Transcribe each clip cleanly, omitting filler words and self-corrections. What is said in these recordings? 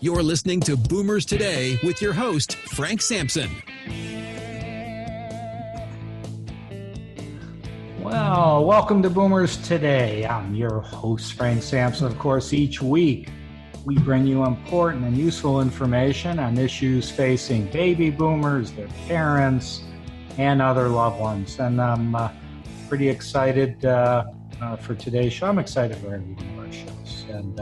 You're listening to Boomers Today with your host, Frank Sampson. Well, welcome to Boomers Today. I'm your host, Frank Sampson. Of course, each week we bring you important and useful information on issues facing baby boomers, their parents, and other loved ones. And I'm pretty excited for today's show. I'm excited for every one of our shows. And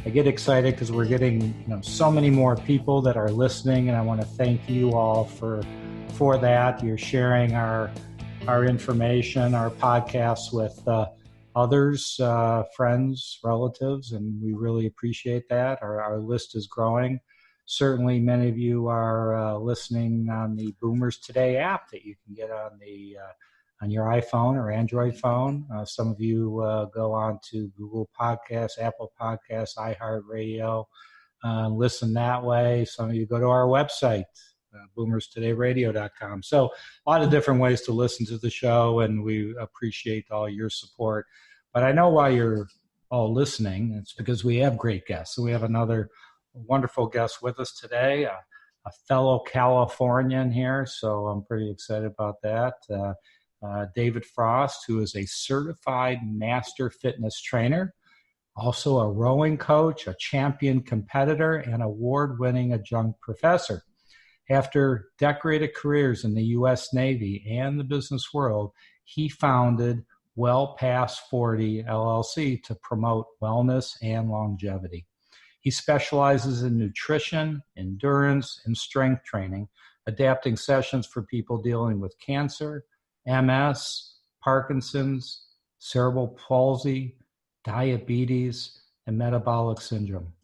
I get excited because we're getting so many more people that are listening, and I want to thank you all for that. You're sharing our information, our podcasts with others, friends, relatives, and we really appreciate that. Our list is growing. Certainly, many of you are listening on the Boomers Today app that you can get on your iPhone or Android phone. Some of you go on to Google Podcasts, Apple Podcasts, iHeartRadio, listen that way. Some of you go to our website, boomerstodayradio.com. So a lot of different ways to listen to the show, and we appreciate all your support. But I know why you're all listening. It's because we have great guests. So we have another wonderful guest with us today, a fellow Californian here. So I'm pretty excited about that. David Frost, who is a certified master fitness trainer, also a rowing coach, a champion competitor, and award-winning adjunct professor. After decorated careers in the U.S. Navy and the business world, he founded Well Past 40 LLC to promote wellness and longevity. He specializes in nutrition, endurance, and strength training, adapting sessions for people dealing with cancer, MS, Parkinson's, Cerebral Palsy, diabetes, and metabolic syndrome.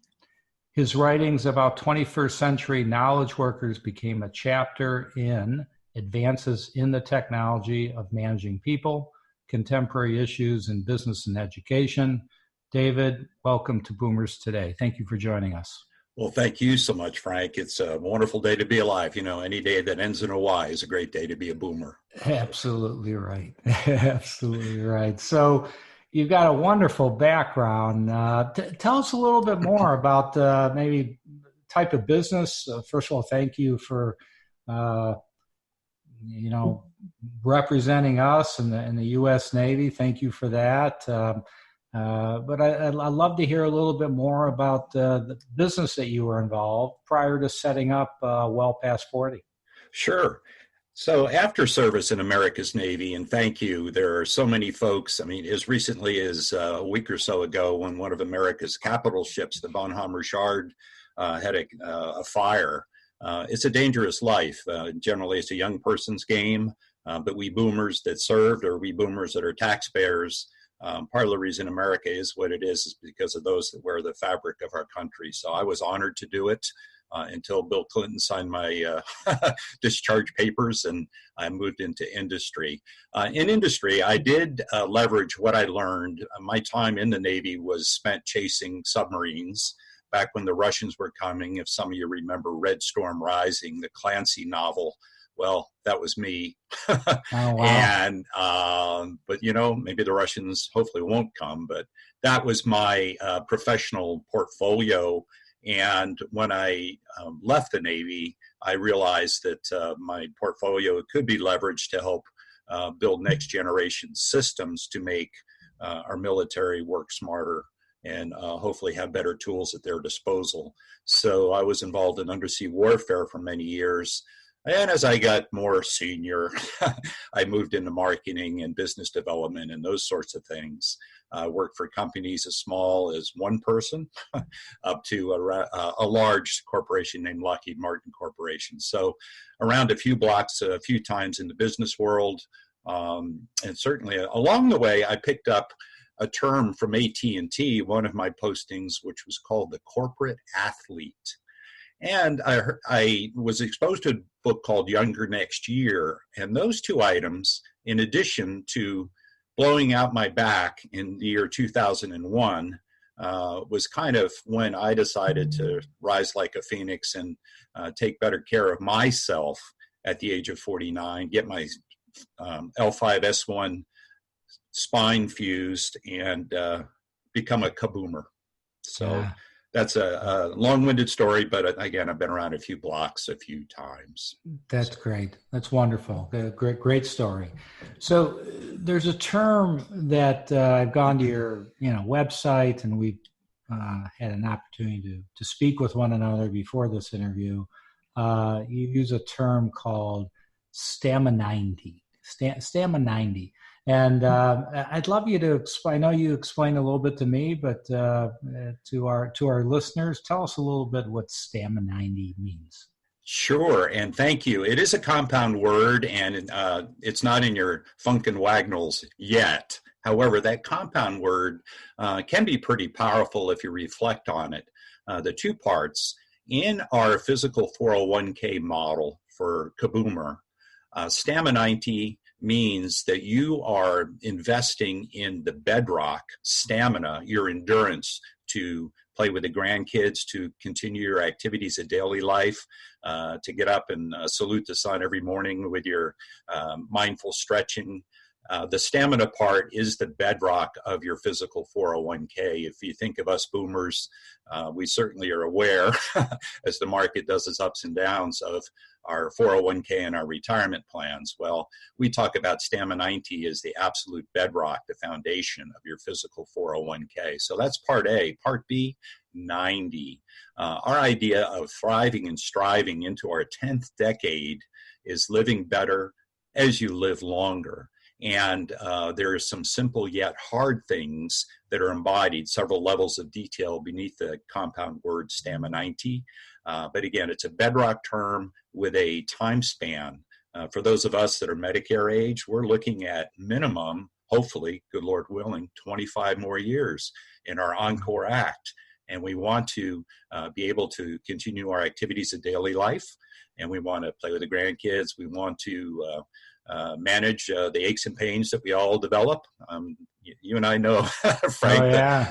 His writings about 21st century knowledge workers became a chapter in Advances in the Technology of Managing People, Contemporary Issues in Business and Education. David, welcome to Boomers Today. Thank you for joining us. Well, thank you so much, Frank. It's a wonderful day to be alive. Any day that ends in a Y is a great day to be a boomer. Absolutely right. Absolutely right. So you've got a wonderful background. Tell us a little bit more about maybe type of business. First of all, thank you for representing us in the U.S. Navy. Thank you for that. But I'd love to hear a little bit more about the business that you were involved prior to setting up Well Past 40. Sure. So after service in America's Navy, and thank you, there are so many folks, as recently as a week or so ago when one of America's capital ships, the Bonhomme Richard, had a fire. It's a dangerous life. Generally, it's a young person's game, but we boomers that served, or we boomers that are taxpayers, part of the reason America is what it is because of those that wear the fabric of our country. So I was honored to do it until Bill Clinton signed my discharge papers, and I moved into industry. In industry, I did leverage what I learned. My time in the Navy was spent chasing submarines back when the Russians were coming. If some of you remember Red Storm Rising, the Clancy novel, well, that was me. Oh, wow. And, but maybe the Russians hopefully won't come, but that was my professional portfolio. And when I left the Navy, I realized that my portfolio could be leveraged to help build next generation systems to make our military work smarter and hopefully have better tools at their disposal. So I was involved in undersea warfare for many years. And as I got more senior, I moved into marketing and business development and those sorts of things. I worked for companies as small as one person up to a large corporation named Lockheed Martin Corporation. So around a few blocks, a few times in the business world. And certainly along the way, I picked up a term from AT&T, one of my postings, which was called the corporate athlete. And I was exposed to a book called Younger Next Year. And those two items, in addition to blowing out my back in the year 2001, was kind of when I decided to rise like a phoenix and take better care of myself at the age of 49, get my L5-S1 spine fused, and become a kaboomer. So Yeah. that's a long-winded story, but again, I've been around a few blocks a few times. That's great. That's wonderful. Great story. So there's a term that I've gone to your website, and we've had an opportunity to speak with one another before this interview. You use a term called Stamininety. Stamininety. And I'd love you to explain. I know you explained a little bit to me, but to our listeners, tell us a little bit what Stamininety means. Sure, and thank you. It is a compound word, and it's not in your Funkin' Wagnalls yet. However, that compound word can be pretty powerful if you reflect on it. The two parts, in our physical 401k model for Kaboomer, Stamininety means that you are investing in the bedrock stamina, your endurance to play with the grandkids, to continue your activities of daily life, to get up and salute the sun every morning with your mindful stretching. The stamina part is the bedrock of your physical 401k. If you think of us boomers, we certainly are aware, as the market does its ups and downs, of our 401k and our retirement plans. Well, we talk about Stamininety as the absolute bedrock, the foundation of your physical 401k. So that's part A. Part B, 90. Our idea of thriving and striving into our 10th decade is living better as you live longer. And there are some simple yet hard things that are embodied, several levels of detail beneath the compound word Stamininety. But again, it's a bedrock term with a time span. For those of us that are Medicare age, we're looking at minimum, hopefully, good Lord willing, 25 more years in our Encore Act. And we want to be able to continue our activities of daily life. And we want to play with the grandkids. We want to manage the aches and pains that we all develop. You and I know, Frank,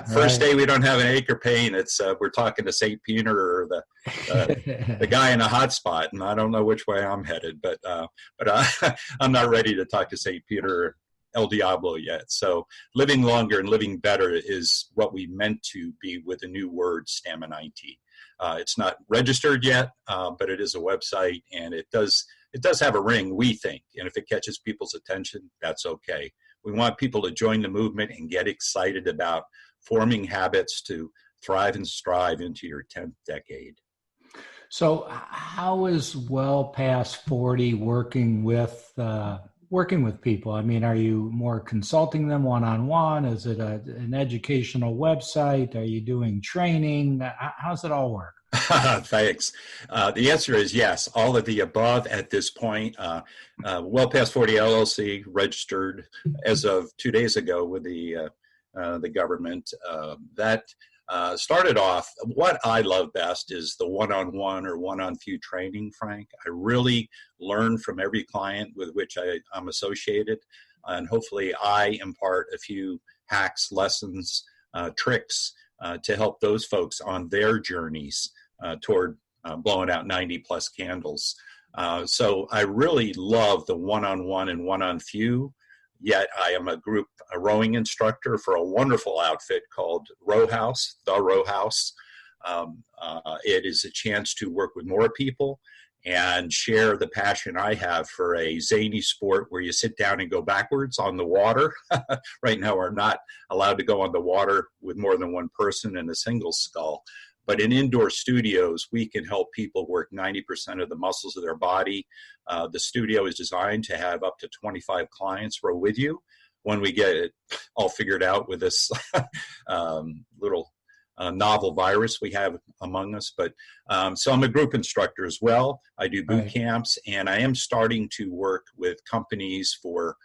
the first day we don't have an ache or pain, it's we're talking to St. Peter or the guy in a hot spot, and I don't know which way I'm headed, but I'm not ready to talk to St. Peter or El Diablo yet. So living longer and living better is what we meant to be with the new word Stamininety. It's not registered yet, but it is a website, and it does have a ring, we think, and if it catches people's attention, that's okay. We want people to join the movement and get excited about forming habits to thrive and strive into your 10th decade. So how is Well Past 40 working with people? I mean, are you more consulting them one-on-one? Is it an educational website? Are you doing training? How's it all work? Thanks. The answer is yes, all of the above at this point. Well Past 40 LLC registered as of 2 days ago with the government. That started off, what I love best is the one-on-one or one-on-few training, Frank. I really learn from every client with which I'm associated, and hopefully I impart a few hacks, lessons, tricks to help those folks on their journeys toward blowing out 90 plus candles. So I really love the one-on-one and one-on-few, yet I am a rowing instructor for a wonderful outfit called Row House, The Row House. It is a chance to work with more people and share the passion I have for a zany sport where you sit down and go backwards on the water. Right now we're not allowed to go on the water with more than one person in a single scull. But in indoor studios, we can help people work 90% of the muscles of their body. The studio is designed to have up to 25 clients row with you when we get it all figured out with this little novel virus we have among us. But so I'm a group instructor as well. I do boot camps, and I am starting to work with companies for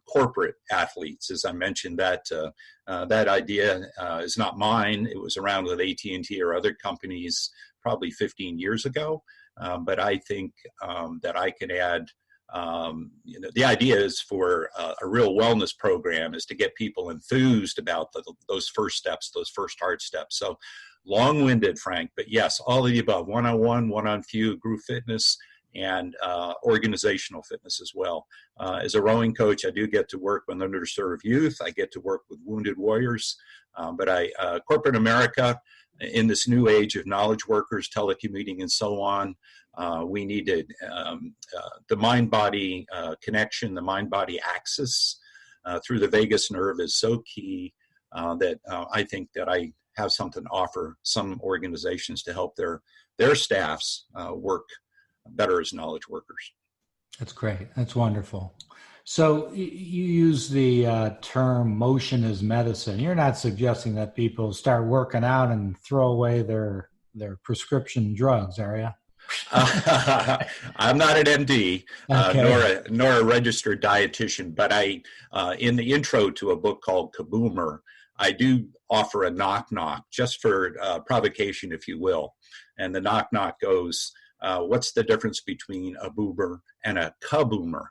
corporate athletes. As I mentioned, that idea is not mine. It was around with AT&T or other companies probably 15 years ago. But I think that I can add, the idea is for a real wellness program is to get people enthused about those first steps, those first hard steps. So long-winded, Frank, but yes, all of the above, one-on-one, one-on-few, group fitness, and organizational fitness as well. As a rowing coach, I do get to work with underserved youth. I get to work with wounded warriors. But corporate America, in this new age of knowledge workers, telecommuting, and so on, we needed the mind-body connection, the mind-body axis through the vagus nerve is so key that I think that I have something to offer some organizations to help their staffs work better as knowledge workers. That's great. That's wonderful. So you use the term motion is medicine. You're not suggesting that people start working out and throw away their prescription drugs, are you? I'm not an MD, okay. nor a registered dietitian, but I, in the intro to a book called Kaboomer, I do offer a knock-knock just for provocation, if you will. And the knock-knock goes, what's the difference between a boomer and a kaboomer?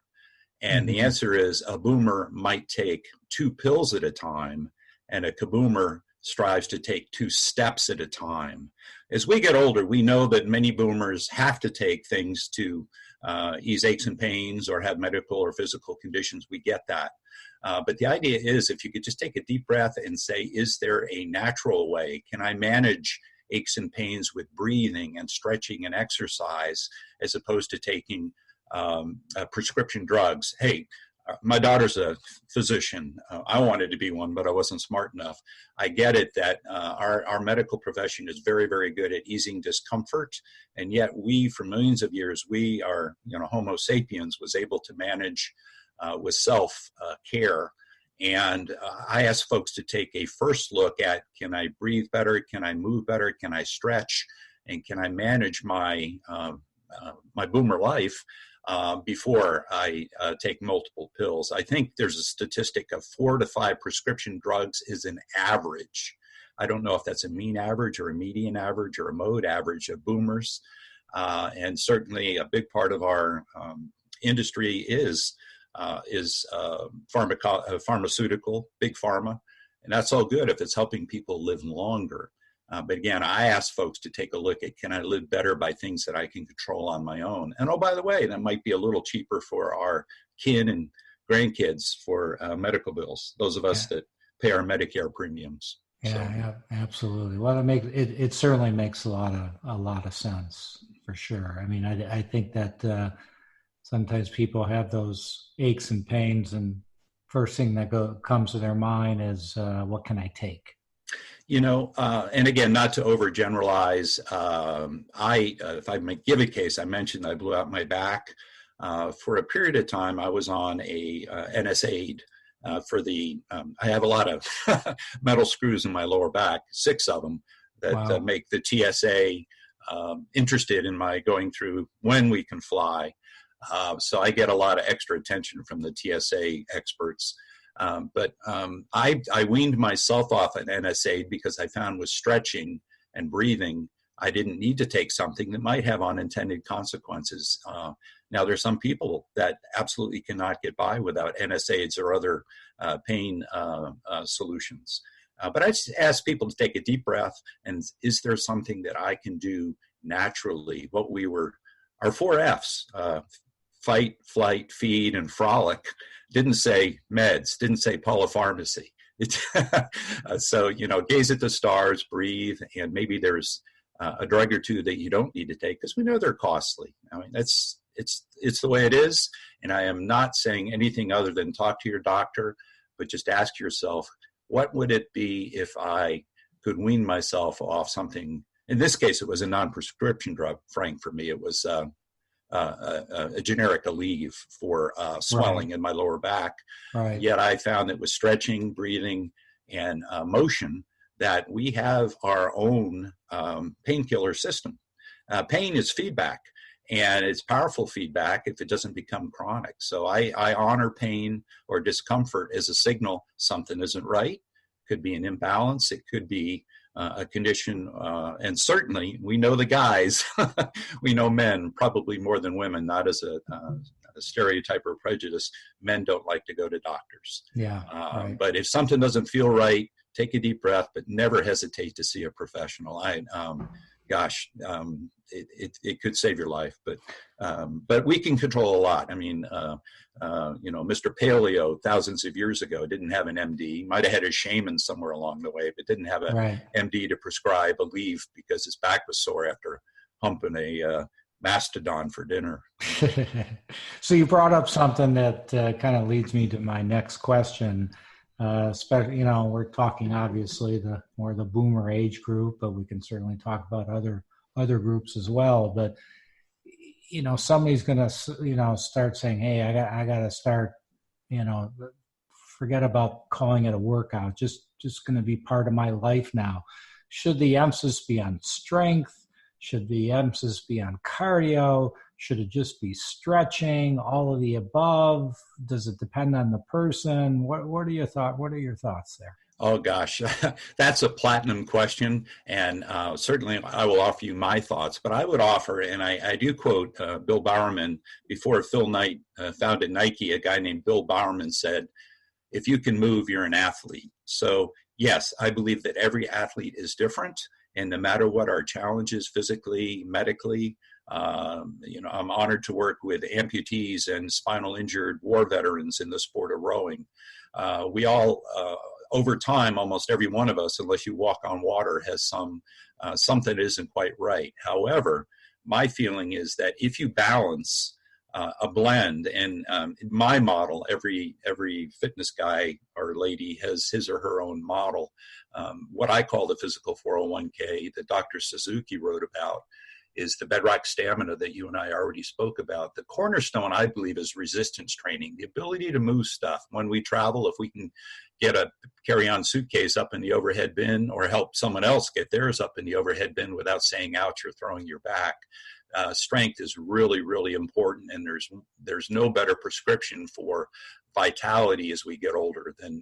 And the answer is a boomer might take 2 pills at a time, and a kaboomer strives to take 2 steps at a time. As we get older, we know that many boomers have to take things to ease aches and pains or have medical or physical conditions. We get that. But the idea is, if you could just take a deep breath and say, is there a natural way? Can I manage aches and pains with breathing and stretching and exercise, as opposed to taking prescription drugs? Hey, my daughter's a physician. I wanted to be one, but I wasn't smart enough. I get it that our medical profession is very, very good at easing discomfort. And yet we, for millions of years, we are, Homo sapiens was able to manage with self-care. And I ask folks to take a first look at, can I breathe better? Can I move better? Can I stretch? And can I manage my boomer life before I take multiple pills? I think there's a statistic of 4 to 5 prescription drugs is an average. I don't know if that's a mean average or a median average or a mode average of boomers. And certainly a big part of our industry is pharmaceutical, big pharma, and that's all good if it's helping people live longer. But again, I ask folks to take a look at, can I live better by things that I can control on my own? And oh, by the way, that might be a little cheaper for our kin and grandkids for medical bills, those of us that pay our Medicare premiums. Yeah, absolutely. Well, it certainly makes a lot of sense, for sure. I mean, I think that sometimes people have those aches and pains, and first thing that comes to their mind is, what can I take? And again, not to overgeneralize, if I may give a case, I mentioned I blew out my back. For a period of time, I was on a NSAID for I have a lot of metal screws in my lower back, 6 of them that make the TSA interested in my going through when we can fly. So I get a lot of extra attention from the TSA experts. But I weaned myself off an NSAID because I found with stretching and breathing, I didn't need to take something that might have unintended consequences. Now, there's some people that absolutely cannot get by without NSAIDs or other pain solutions. But I just ask people to take a deep breath, and is there something that I can do naturally? Our 4 Fs, fight, flight, feed, and frolic, didn't say meds, didn't say polypharmacy. So, gaze at the stars, breathe, and maybe there's a drug or 2 that you don't need to take, because we know they're costly. I mean, it's the way it is. And I am not saying anything other than talk to your doctor, but just ask yourself, what would it be if I could wean myself off something? In this case, it was a non-prescription drug, Frank. For me, it was a generic Aleve for swelling in my lower back. Right. Yet I found that with stretching, breathing, and motion, that we have our own painkiller system. Pain is feedback, and it's powerful feedback if it doesn't become chronic. So I honor pain or discomfort as a signal something isn't right. It could be an imbalance. It could be a condition, and certainly we know the guys, we know men probably more than women, not as a stereotype or prejudice. Men don't like to go to doctors. Right. But if something doesn't feel right, take a deep breath, but never hesitate to see a professional. gosh, it could save your life. But we can control a lot. I mean, Mr. Paleo thousands of years ago didn't have an MD. Might have had a shaman somewhere along the way, but didn't have a MD to prescribe a leave because his back was sore after humping a mastodon for dinner. So you brought up something that kind of leads me to my next question. Especially, we're talking obviously the boomer age group, but we can certainly talk about other groups as well. But somebody's going to start saying, hey, I got to start, forget about calling it a workout, just going to be part of my life now. Should the emphasis be on strength? Should the emphasis be on cardio? Should it just be stretching? All of the above? Does it depend on the person? What are your thoughts there? Oh gosh, that's a platinum question, and certainly I will offer you my thoughts. But I would offer, and I do quote Bill Bowerman. Before Phil Knight founded Nike, a guy named Bill Bowerman said, "If you can move, you're an athlete." So yes, I believe that every athlete is different, and no matter what our challenges physically, medically, I'm honored to work with amputees and spinal injured war veterans in the sport of rowing. We all, over time, almost every one of us, unless you walk on water, has something that isn't quite right. However, my feeling is that if you balance a blend, and in my model, every fitness guy or lady has his or her own model. What I call the physical 401k that Dr. Suzuki wrote about is the bedrock stamina that you and I already spoke about. The cornerstone, I believe, is resistance training, the ability to move stuff. When we travel, if we can get a carry-on suitcase up in the overhead bin or help someone else get theirs up in the overhead bin without saying, ouch, you're throwing your back. Strength is really, really important, and there's no better prescription for vitality as we get older than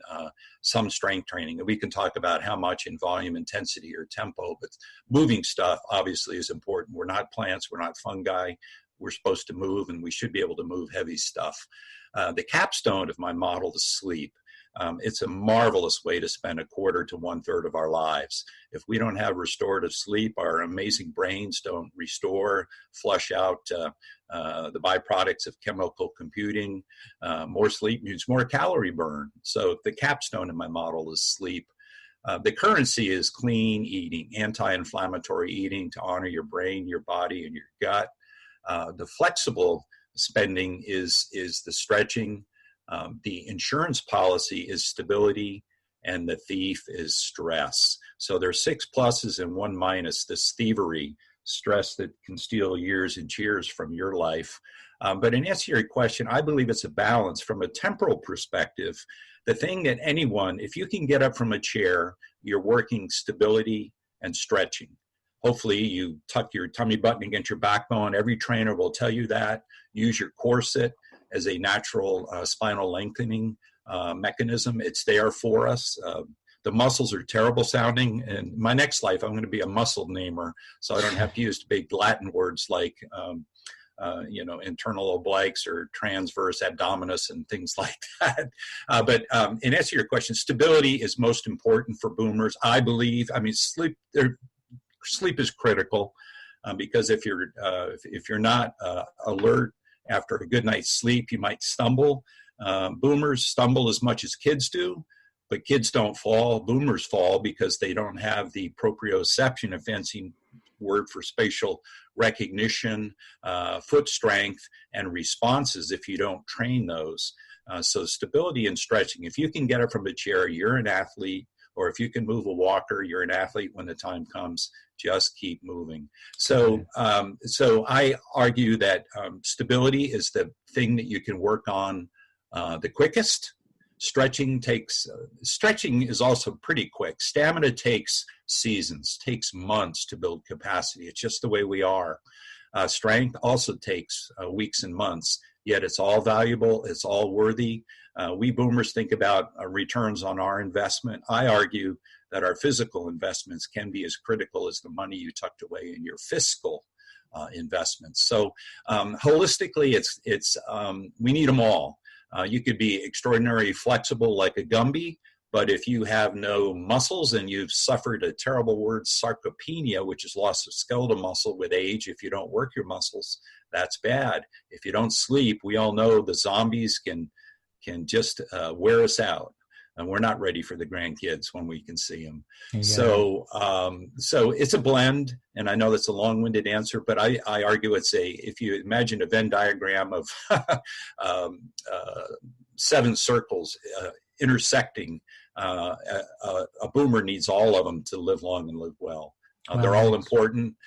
some strength training. And we can talk about how much in volume, intensity, or tempo, but moving stuff obviously is important. We're not plants, we're not fungi. We're supposed to move, and we should be able to move heavy stuff. The capstone of my model is sleep. It's a marvelous way to spend a quarter to 1/3 of our lives. If we don't have restorative sleep, our amazing brains don't restore, flush out the byproducts of chemical computing. More sleep means more calorie burn. So the capstone in my model is sleep. The currency is clean eating, anti-inflammatory eating to honor your brain, your body, and your gut. The flexible spending is the stretching. The insurance policy is stability, and the thief is stress. So there's 6 pluses and 1 minus, this thievery, stress that can steal years and years from your life. But in answer to your question, I believe it's a balance. From a temporal perspective, the thing that anyone, if you can get up from a chair, you're working stability and stretching. Hopefully you tuck your tummy button against your backbone. Every trainer will tell you that. Use your corset as a natural spinal lengthening mechanism. It's there for us. The muscles are terrible sounding. And in my next life, I'm going to be a muscle namer, so I don't have to use big Latin words like, internal obliques or transverse abdominis and things like that. But in answer to your question, stability is most important for boomers, I believe. I mean, sleep is critical because if you're not alert after a good night's sleep, you might stumble. Boomers stumble as much as kids do, but kids don't fall. Boomers fall because they don't have the proprioception, a fancy word for spatial recognition, foot strength, and responses if you don't train those. So stability and stretching. If you can get up from a chair, you're an athlete. Or if you can move a walker, you're an athlete when the time comes. Just keep moving. So I argue that stability is the thing that you can work on the quickest. Stretching is also pretty quick. Stamina takes seasons, takes months to build capacity. It's just the way we are. Strength also takes weeks and months, yet it's all valuable. It's all worthy. We boomers think about returns on our investment. I argue that our physical investments can be as critical as the money you tucked away in your fiscal investments. So holistically, it's we need them all. You could be extraordinarily flexible like a Gumby, But if you have no muscles and you've suffered a terrible word, sarcopenia, which is loss of skeletal muscle with age, if you don't work your muscles, that's bad. If you don't sleep, we all know the zombies can just wear us out. And we're not ready for the grandkids when we can see them. Yeah. So it's a blend, and I know that's a long-winded answer, but I argue if you imagine a Venn diagram of 7 circles intersecting, a boomer needs all of them to live long and live well. They're all important.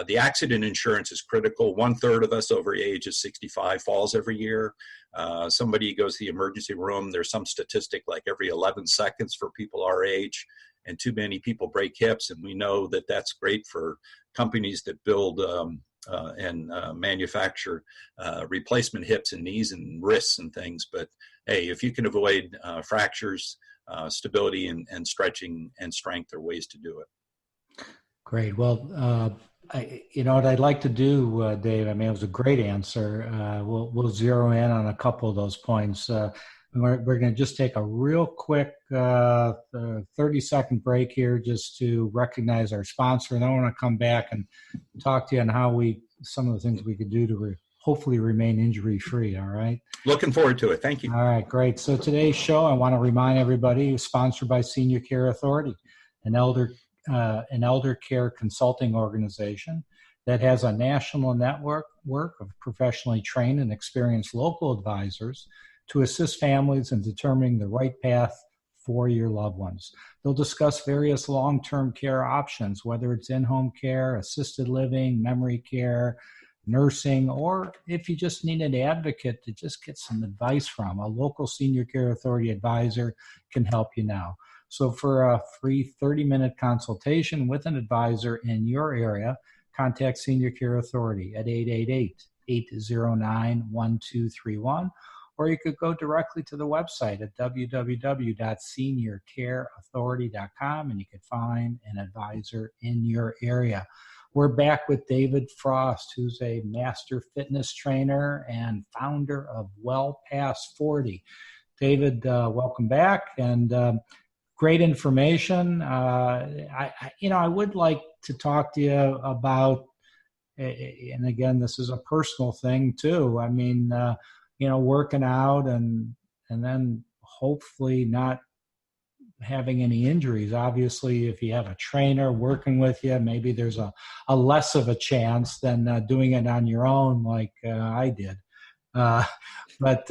The accident insurance is critical. 1/3 of us over the age of 65 falls every year. Somebody goes to the emergency room. There's some statistic like every 11 seconds for people our age, and too many people break hips. And we know that that's great for companies that build and manufacture replacement hips and knees and wrists and things. But hey, if you can avoid fractures, stability and stretching and strength are ways to do it. Great. Well, what I'd like to do, Dave, I mean, it was a great answer. We'll zero in on a couple of those points. We're going to just take a real quick 30-second break here just to recognize our sponsor. And I want to come back and talk to you on some of the things we could do to hopefully remain injury-free, all right? Looking forward to it. Thank you. All right, great. So today's show, I want to remind everybody, is sponsored by Senior Care Authority, an elder care consulting organization that has a national network of professionally trained and experienced local advisors to assist families in determining the right path for your loved ones. They'll discuss various long-term care options, whether it's in-home care, assisted living, memory care, nursing, or if you just need an advocate to just get some advice from, a local Senior Care Authority advisor can help you now. So for a free 30-minute consultation with an advisor in your area, contact Senior Care Authority at 888-809-1231, or you could go directly to the website at www.seniorcareauthority.com, and you can find an advisor in your area. We're back with David Frost, who's a master fitness trainer and founder of Well Past 40. David, welcome back, and great information. I would like to talk to you about, and again, this is a personal thing too. I mean, working out and then hopefully not having any injuries. Obviously, if you have a trainer working with you, maybe there's a less of a chance than doing it on your own like I did. But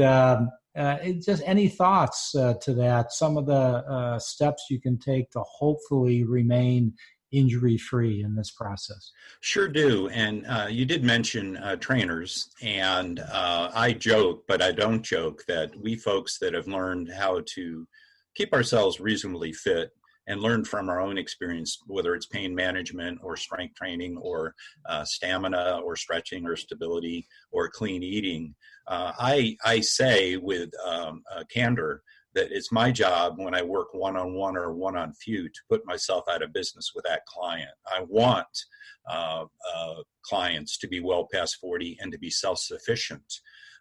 just any thoughts to that, some of the steps you can take to hopefully remain injury-free in this process? Sure do. And you did mention trainers, and I joke, but I don't joke, that we folks that have learned how to keep ourselves reasonably fit and learn from our own experience, whether it's pain management or strength training or stamina or stretching or stability or clean eating. I say with candor that it's my job when I work one-on-one or one-on-few to put myself out of business with that client. I want clients to be well past 40 and to be self-sufficient.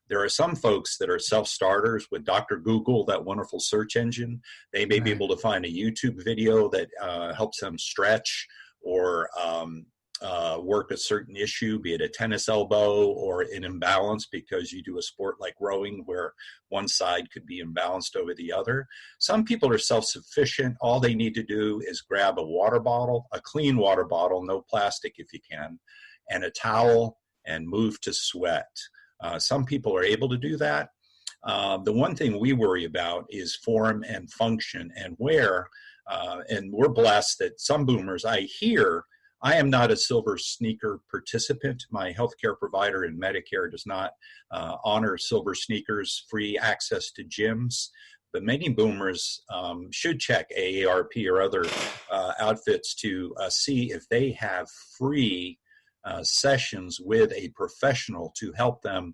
There are some folks that are self-starters with Dr. Google, that wonderful search engine. They may be able to find a YouTube video that helps them stretch or work a certain issue, be it a tennis elbow or an imbalance because you do a sport like rowing where one side could be imbalanced over the other. Some people are self-sufficient. All they need to do is grab a water bottle, a clean water bottle, no plastic if you can, and a towel and move to sweat. Some people are able to do that. The one thing we worry about is form and function and wear. And we're blessed that some boomers, I am not a silver sneaker participant. My healthcare provider in Medicare does not honor silver sneakers, free access to gyms. But many boomers should check AARP or other outfits to see if they have free sessions with a professional to help them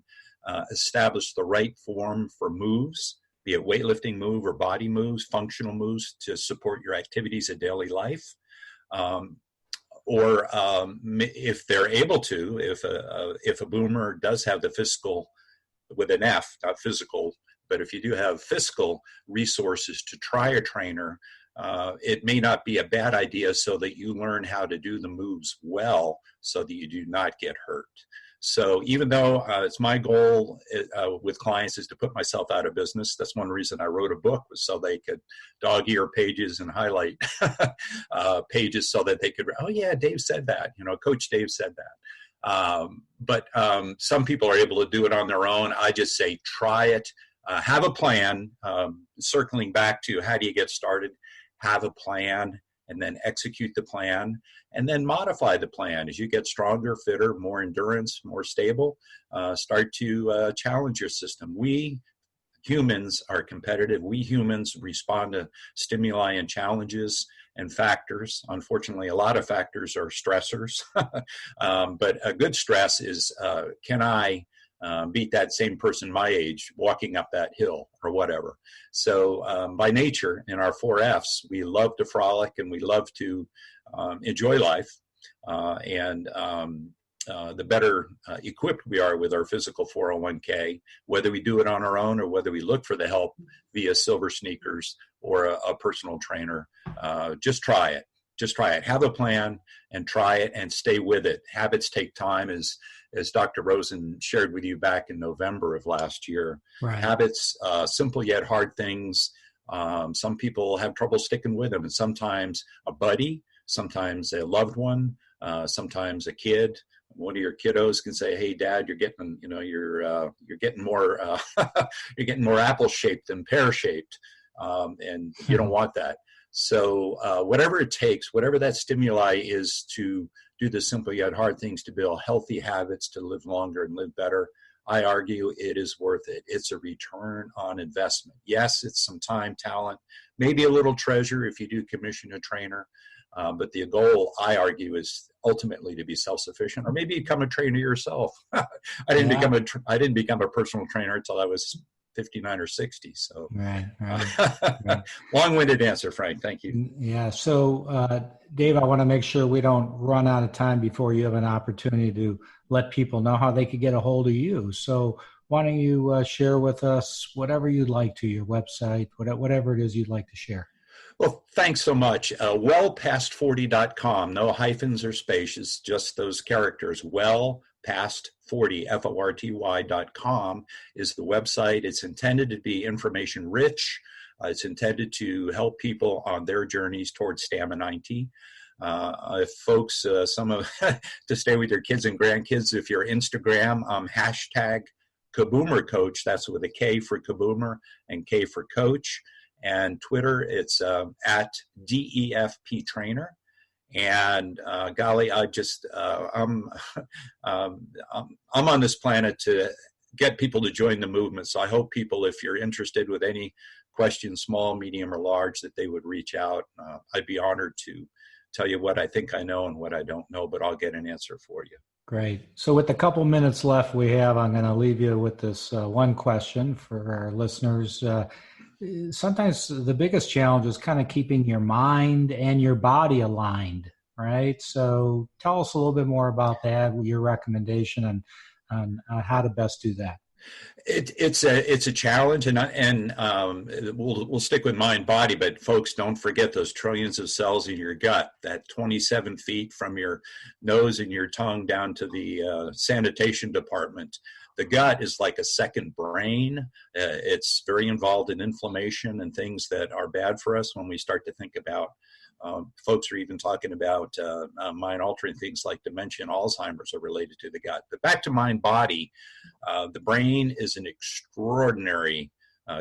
establish the right form for moves, be it weightlifting move or body moves, functional moves to support your activities of daily life. Or if they're able to, if a boomer does have the physical, with an F, not physical, But if you do have fiscal resources to try a trainer, it may not be a bad idea so that you learn how to do the moves well so that you do not get hurt. So even though it's my goal with clients is to put myself out of business, that's one reason I wrote a book, was so they could dog-ear pages and highlight pages so that they could, oh yeah, Dave said that, Coach Dave said that. But some people are able to do it on their own. I just say try it, have a plan, circling back to how do you get started, have a plan, and then execute the plan, and then modify the plan as you get stronger, fitter, more endurance, more stable. Start to challenge your system. We humans are competitive. We humans respond to stimuli and challenges and factors. Unfortunately, a lot of factors are stressors, but a good stress is, can I beat that same person my age walking up that hill or whatever. So by nature, in our 4 Fs, we love to frolic and we love to enjoy life. The better equipped we are with our physical 401k, whether we do it on our own or whether we look for the help via Silver Sneakers or a personal trainer, just try it. Just try it. Have a plan and try it and stay with it. Habits take time, as Dr. Rosen shared with you back in November of last year. Right. Habits, simple yet hard things. Some people have trouble sticking with them, and sometimes a buddy, sometimes a loved one, sometimes a kid. One of your kiddos can say, "Hey, Dad, you're getting, you're getting more, you're getting more apple-shaped than pear-shaped," and you don't want that. So whatever it takes, whatever that stimuli is to do the simple yet hard things to build healthy habits to live longer and live better, I argue it is worth it. It's a return on investment. Yes, it's some time, talent, maybe a little treasure if you do commission a trainer. But the goal, I argue, is ultimately to be self-sufficient, or maybe become a trainer yourself. I didn't become a personal trainer until I was 59 or 60. So, right. Long-winded answer, Frank. Thank you. Yeah. So, Dave, I want to make sure we don't run out of time before you have an opportunity to let people know how they could get a hold of you. So, why don't you share with us whatever you'd like to, your website, whatever it is you'd like to share. Well, thanks so much. Wellpast40.com, no hyphens or spaces, just those characters. Wellpast40, Forty.com is the website. It's intended to be information rich. It's intended to help people on their journeys towards Stamininety. If folks, to stay with your kids and grandkids, if you're Instagram, hashtag Kaboomer Coach, that's with a K for Kaboomer and K for Coach. And Twitter, it's at DEFP Trainer. And golly, I'm on this planet to get people to join the movement. So I hope people, if you're interested with any questions, small, medium, or large, that they would reach out. I'd be honored to tell you what I think I know and what I don't know, but I'll get an answer for you. Great. So with the couple minutes left we have, I'm going to leave you with this one question for our listeners. Sometimes the biggest challenge is kind of keeping your mind and your body aligned, right? So tell us a little bit more about that, your recommendation on how to best do that. It's a challenge, and we'll stick with mind body, but folks, don't forget those trillions of cells in your gut, that 27 feet from your nose and your tongue down to the sanitation department. The gut is like a second brain. It's very involved in inflammation and things that are bad for us when we start to think about. Folks are even talking about mind-altering things like dementia and Alzheimer's are related to the gut. But back to mind-body, the brain is an extraordinary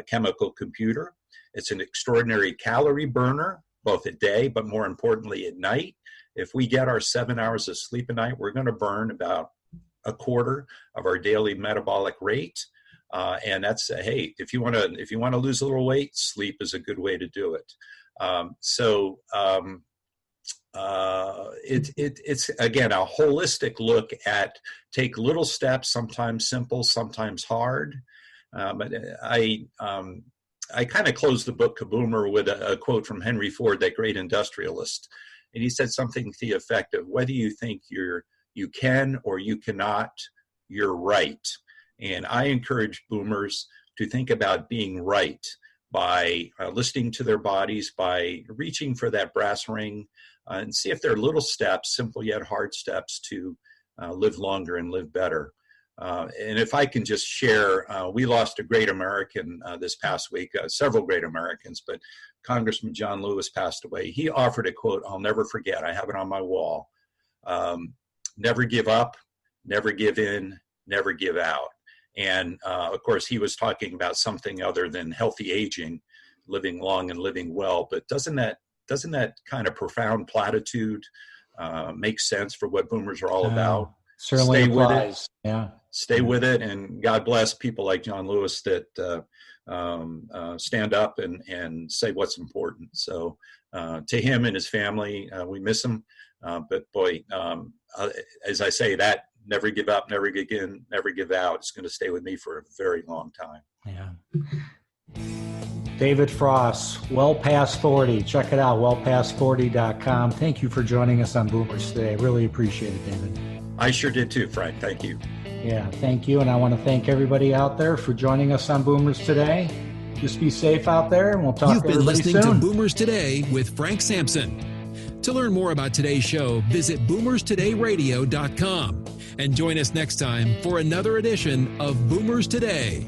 chemical computer. It's an extraordinary calorie burner, both at day, but more importantly at night. If we get our 7 hours of sleep a night, we're going to burn about a quarter of our daily metabolic rate. And that's, hey, if you want to lose a little weight, sleep is a good way to do it. It's again a holistic look at take little steps, sometimes simple, sometimes hard. But I kind of closed the book Kaboomer with a quote from Henry Ford, that great industrialist, and he said something to the effect of, "Whether you think you can or you cannot, you're right." And I encourage boomers to think about being right by listening to their bodies, by reaching for that brass ring, and see if there are little steps, simple yet hard steps, to live longer and live better. And if I can just share, we lost a great American this past week, several great Americans, but Congressman John Lewis passed away. He offered a quote I'll never forget. I have it on my wall. Never give up, never give in, never give out. And of course, he was talking about something other than healthy aging, living long and living well. But doesn't that kind of profound platitude make sense for what boomers are all about? Certainly Stay applies. with it. Yeah. Stay with it, and God bless people like John Lewis that stand up and say what's important. So to him and his family, we miss him. But boy, as I say, that never give up, never give in, never give out, it's going to stay with me for a very long time. Yeah. David Frost, Well Past 40. Check it out, wellpast40.com. Thank you for joining us on Boomers today. Really appreciate it, David. I sure did too, Frank. Thank you. Yeah, thank you. And I want to thank everybody out there for joining us on Boomers today. Just be safe out there, and we'll talk to everybody soon. You've been listening to Boomers Today with Frank Sampson. To learn more about today's show, visit boomerstodayradio.com and join us next time for another edition of Boomers Today.